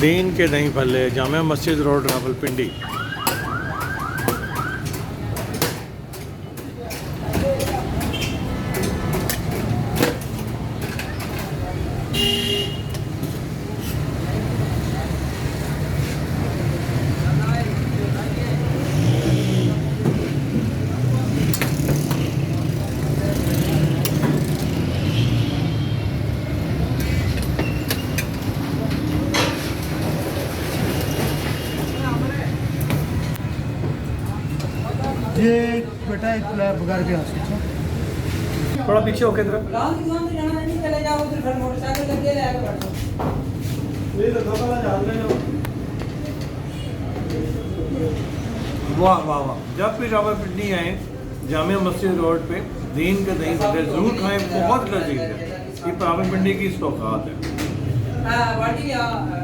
दीन के दही भल्ले, जामिया मस्जिद रोड, रावलपिंडी। ये बेटा एक बगैर के हाथ से थोड़ा पीछे होके इधर। वाह वाह वाह, जब भी रावलपिंडी आए जामिया मस्जिद रोड पे दीन के दही भल्ले जरूर खाएं, बहुत लजीज है। ये रावलपिंडी की सौगात है।